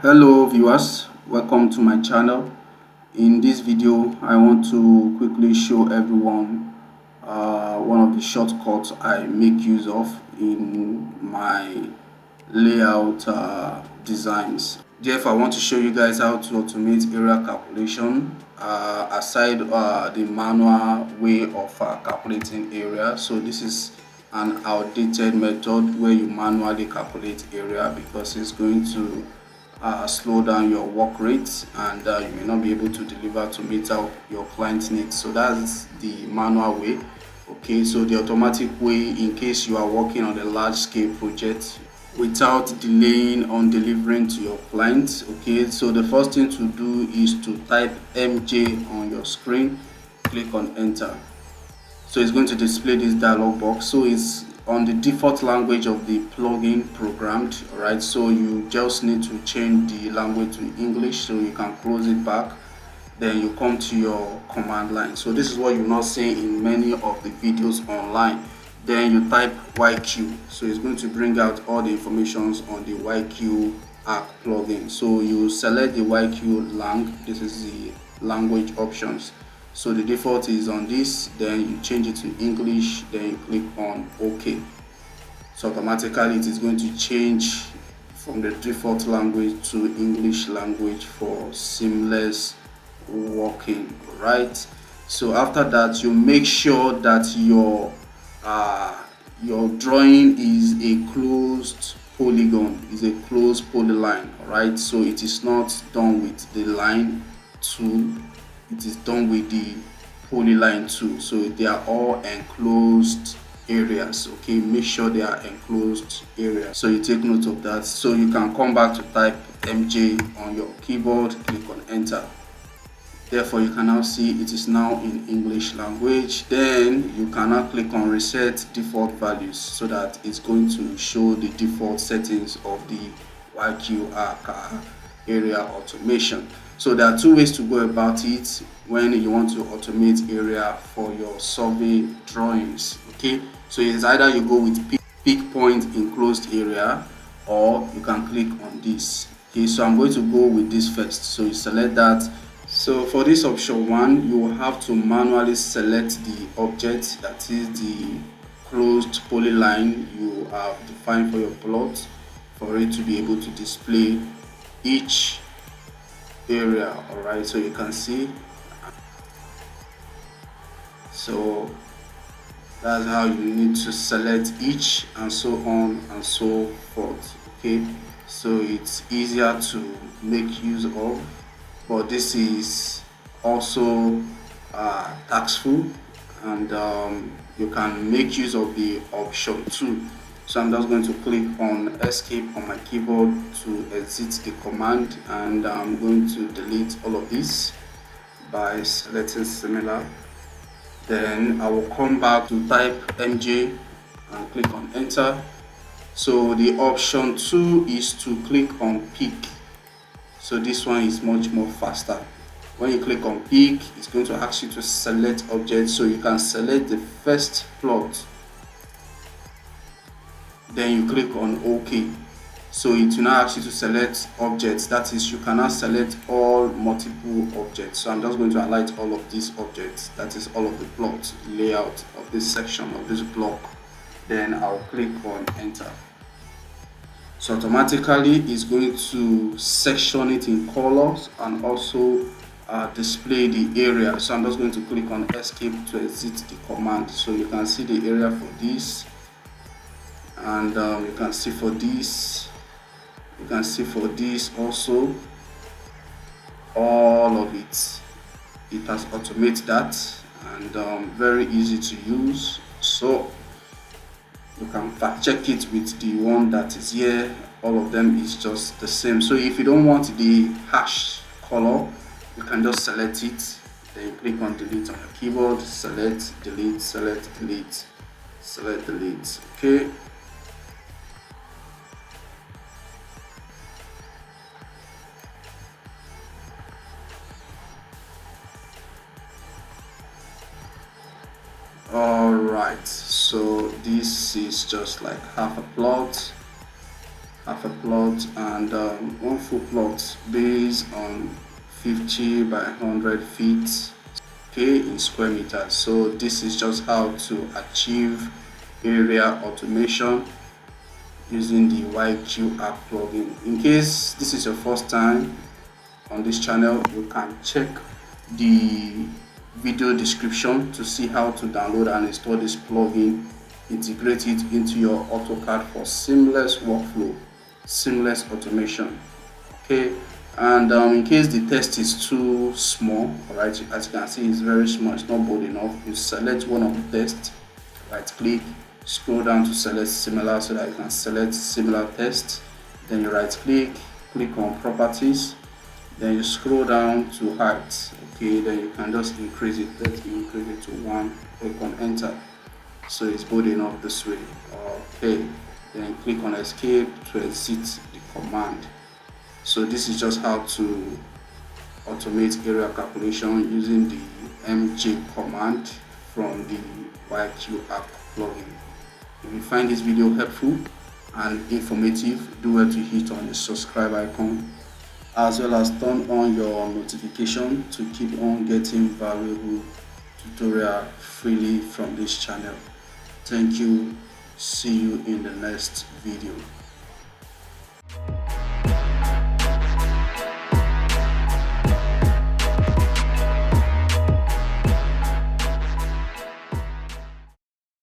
Hello viewers, welcome to my channel. In this video I want to quickly show everyone one of the shortcuts I make use of in my layout designs. Therefore, I want to show you guys how to automate area calculation aside the manual way of calculating area. So this is an outdated method where you manually calculate area because it's going to slow down your work rate, and you may not be able to deliver to meet out your client needs. So that's the manual way. Okay, so the automatic way, in case you are working on a large scale project without delaying on delivering to your client. Okay, so the first thing to do is to type MJ on your screen, click on enter. So it's going to display this dialog box. So it's on the default language of the plugin programmed. All right, so you just need to change the language to English, so you can close it back. Then you come to your command line. So this is what you're not seeing in many of the videos online. Then you type YQ, so it's going to bring out all the informations on the YQArch plugin. So you select the YQ lang. This is the language options. So the default is on this, then you change it to English, then you click on OK. So automatically it is going to change from the default language to English language for seamless working. Right, so after that you make sure that your drawing is a closed polygon, is a closed polyline. All right, so it is not done with the line tool, it is done with the polyline tool. So they are all enclosed areas. Okay, make sure they are enclosed areas, so you take note of that. So you can come back to type MJ on your keyboard, click on enter. Therefore you can now see it is now in English language. Then you can now click on reset default values, so that it's going to show the default settings of the YQArch area automation. So there are two ways to go about it when you want to automate area for your survey drawings. Okay, so it's either you go with pick point enclosed area, or you can click on this. Okay, so I'm going to go with this first. So you select that. So for this option 1, you will have to manually select the object, that is the closed polyline you have defined for your plot, for it to be able to display each area. All right, so you can see, so that's how you need to select each, and so on and so forth. Okay, so it's easier to make use of, but this is also taxful, and you can make use of the option 2. So I'm just going to click on escape on my keyboard to exit the command, and I'm going to delete all of this by selecting similar. Then I will come back to type MJ and click on enter. So the option 2 is to click on pick. So this one is much more faster. When you click on pick, it's going to ask you to select objects, so you can select the first plot, then you click on OK. So it will now ask you to select objects, that is, you cannot select all multiple objects. So I'm just going to highlight all of these objects, that is all of the plot layout of this section of this block, then I'll click on enter. So automatically it's going to section it in colors and also display the area. So I'm just going to click on escape to exit the command. So you can see the area for this, and you can see for this, you can see for this also, all of it. It has automated that, and very easy to use. So you can fact check it with the one that is here. All of them is just the same. So if you don't want the hash color, you can just select it, then you click on delete on your keyboard, select, delete, select, delete, select, delete. Okay, all right, so this is just like half a plot. half a plot, and one full plot based on 50 by 100 feet, okay, in square meters. So this is just how to achieve area automation using the YQArch plugin. In case this is your first time on this channel, you can check the video description to see how to download and install this plugin, integrate it into your AutoCAD for seamless workflow, seamless automation. Okay, and in case the text is too small, all right, as you can see, it's very small, it's not bold enough, you select one of the text, right click, scroll down to select similar so that you can select similar text, then you right click, click on properties, then you scroll down to height. Okay, then you can just increase it. Let's increase it to 1, click on enter, so it's bold enough this way. Okay, then click on escape to exit the command. So this is just how to automate area calculation using the MJ command from the YQArch plugin. If you find this video helpful and informative, do well to hit on the subscribe icon, as well as turn on your notification to keep on getting valuable tutorial freely from this channel. Thank you. See you in the next video.